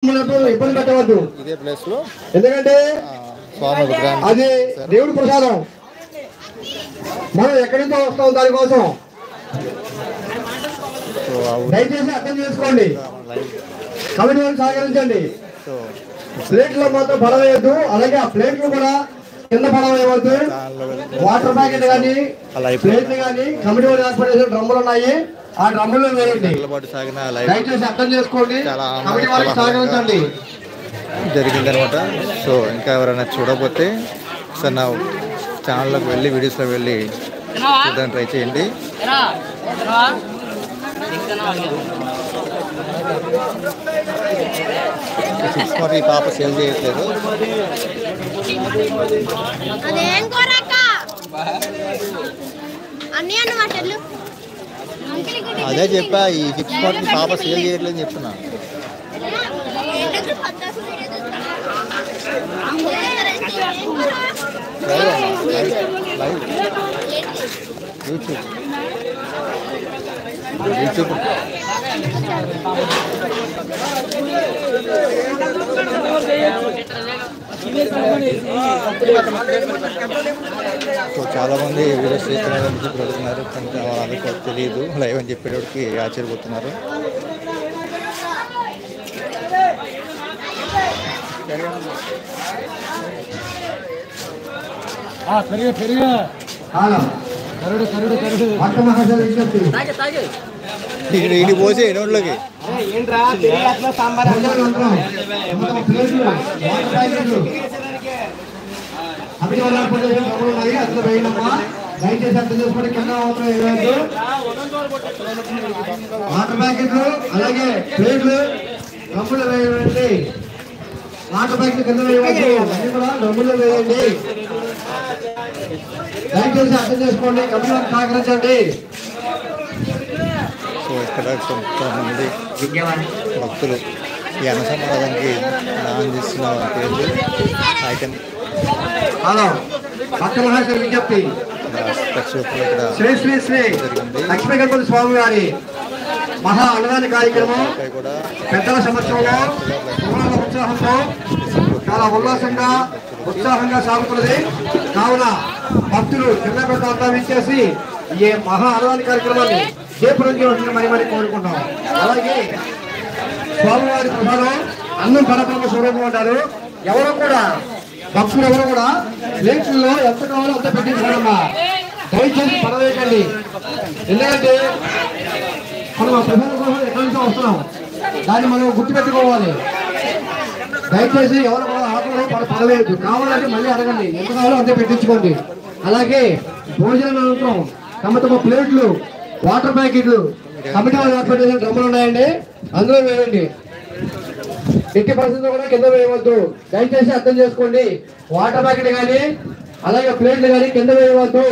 ఇబ్బంది పెట్టవద్దు. ఇదే ప్లేస్ లో ఎందుకంటే స్వామి అది దేవుడి ప్రసాదం. మనం ఎక్కడి నుంచో వస్తాం దానికోసం. దయచేసి అర్థం చేసుకోండి. కమిటీ వారికి సహకరించండి. ప్లేట్లో మాత్రం పడవేయద్దు. అలాగే ఆ ప్లేట్లు కూడా కింద పడవేయవద్దు. వాటర్ ప్యాకెట్ కానీ ప్లేట్లు కానీ కమిటీ వారు ఏర్పాటు చేసిన డ్రమ్ములు ఉన్నాయి. ఆ డ్రమ్ములో వేయండి. దయచేసి అర్థం చేసుకోండి. కమిటీ వారికి సహకరించండి. జరిగిందనమాట. సో ఇంకా ఎవరైనా చూడకపోతే సార్ నా ఛానల్లోకి వెళ్ళి వీడియోస్లోకి వెళ్ళి చూడడానికి ట్రై చేయండి. సిక్స్ మరి ఈ పాప సేల్ చేయట్లేదు. అదే చెప్పా, ఈ సిక్స్ మరి పాప సేల్ చేయట్లేదు అని చెప్తున్నా. యూట్యూబ్ సో చాలా మంది వీడియోస్ చేస్తున్నారని చెప్పి అడుగుతున్నారు. కానీ వాళ్ళందరికీ తెలియదు లైవ్ అని చెప్పేటోడికి ఆశ్చర్యపోతున్నారు. ఇది పోసే నోట్లోకి దయచేసి అర్థం చేసుకోండి. కింద వాటర్ ప్యాకెట్లు అలాగే ప్లేట్లు డ్రమ్ములు వేయండి. వాటర్ ప్యాకెట్ కింద వేయవద్దు. అన్ని కూడా డ్రమ్ములు వేయండి. దయచేసి అర్థం చేసుకోండి. కమిటీ సహకరించండి. సో ఇక్కడ కొంతమంది భక్తులు ఈ అన్నసమాధానికి దానం చేస్తున్న పేర్లు ఐటమ్ విజ్ఞప్తి. శ్రీ శ్రీ శ్రీ లక్ష్మీ గణపతి స్వామి గారి మహా అన్నదాన కార్యక్రమం పెద్దల సమక్షంలో ఉత్సాహంతో చాలా ఉత్సాహంగా సాగుతున్నది. కావున భక్తులు చిన్న పెద్ద అంతా ఇచ్చేసి ఈ మహా అన్నదాన కార్యక్రమాన్ని జయపురం చేయవలసింది మరి కోరుకుంటాం. అలాగే స్వామివారి ప్రసాదం అన్నం పరబ్రహ్మ స్వరూపం అంటారు. ఎవరు కూడా భక్తులు ఎవరు కూడా ప్లేట్లలో ఎంత కావాలో అంత పెట్టించుకోవడమ్మా. దయచేసి పడవేయకండి. ఎందుకంటే మనం ఆ ప్రసాదం కోసం ఎక్కడి నుంచో వస్తున్నాం. దాన్ని మనం గుర్తుపెట్టుకోవాలి. దయచేసి ఎవరు కూడా ఆటలు పడవేయద్దు. కావాలంటే మళ్ళీ అడగండి. ఎంత కావాలో అంతే పెట్టించుకోండి. అలాగే భోజనం అనంతరం తమ ప్లేట్లు వాటర్ ప్యాకెట్లు కమిటీ వాళ్ళు ఏర్పాటు చేసిన డ్రమ్ములు ఉన్నాయండి. అందులో వేయండి. ఎట్టి పరిస్థితుల్లో కూడా కింద వేయవద్దు. దయచేసి అర్థం చేసుకోండి. వాటర్ ప్యాకెట్ కానీ అలాగే ప్లేట్లు కానీ కింద వేయవద్దు.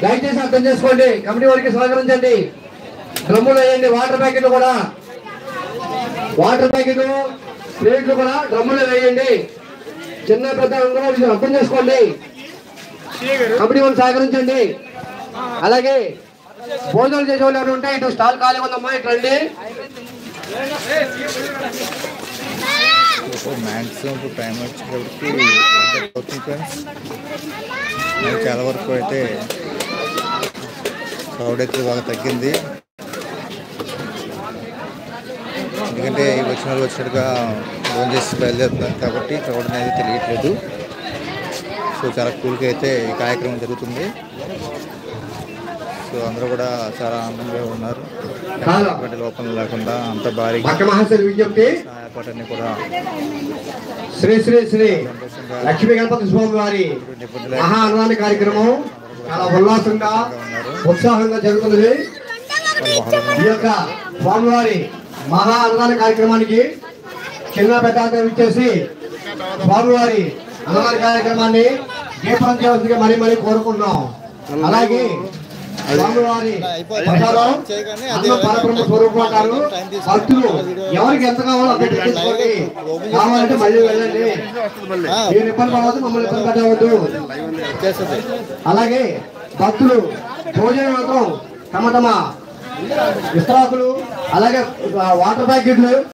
దయచేసి అర్థం చేసుకోండి. కమిటీ వారికి సహకరించండి. డ్రమ్ములు వేయండి. వాటర్ ప్యాకెట్లు కూడా ప్లేట్లు కూడా డ్రమ్ములు వేయండి. చిన్న పెద్ద అందరూ అర్థం చేసుకోండి. కమిటీ వాళ్ళు సహకరించండి. అలాగే భోజనాలు చేసే వాళ్ళు ఎవరు ఉంటే ఇటు స్టాల్ ఖాళీ ఉందమ్మా, ఇటు రండి. మ్యాక్సిమం ఇప్పుడు టైం వచ్చేటప్పటికి ఫ్రెండ్స్ చాలా వరకు అయితే క్రౌడ్ అయితే బాగా తగ్గింది. ఎందుకంటే వచ్చిన వాళ్ళు వచ్చినట్టుగా ఫోన్ చేసి బయలుదేరుతున్నారు కాబట్టి క్రౌడ్ అనేది తెలియట్లేదు. సో చాలా కూల్గా అయితే ఈ కార్యక్రమం జరుగుతుంది. సో అందరూ కూడా చాలా ఆనందంగా ఉన్నారు. లోపల లేకుండా అంత భారీగా ఏర్పాటన్ని కూడా శ్రీ శ్రీ శ్రీ లక్ష్మీ గణపతి స్వామి వారి మహా అన్నదాన కార్యక్రమం చాలా ఉత్సాహంగా జరుగుతున్నది. ఈ యొక్క స్వామివారి మహా అన్నదాన కార్యక్రమానికి చిన్న పెద్ద ఇచ్చేసి స్వామివారి అన్నదాన కార్యక్రమాన్ని దీపం చేయవలసిందిగా మరీ కోరుకుంటున్నాం. అలాగే స్వామివారి ప్రసాదం అన్న పరబ్రహ్మ స్వరూపం అంటారు. భక్తులు ఎవరికి ఎంత కావాలో అంత తెచ్చుకోండి. కావాలంటే మళ్ళీ వెళ్ళండి. మీరు ఇబ్బంది పడవద్దు, మమ్మల్ని ఇబ్బంది పెట్టవద్దు. అలాగే భక్తులు భోజనం మాత్రం తమ విస్తరాకులు అలాగే వాటర్ ప్యాకెట్లు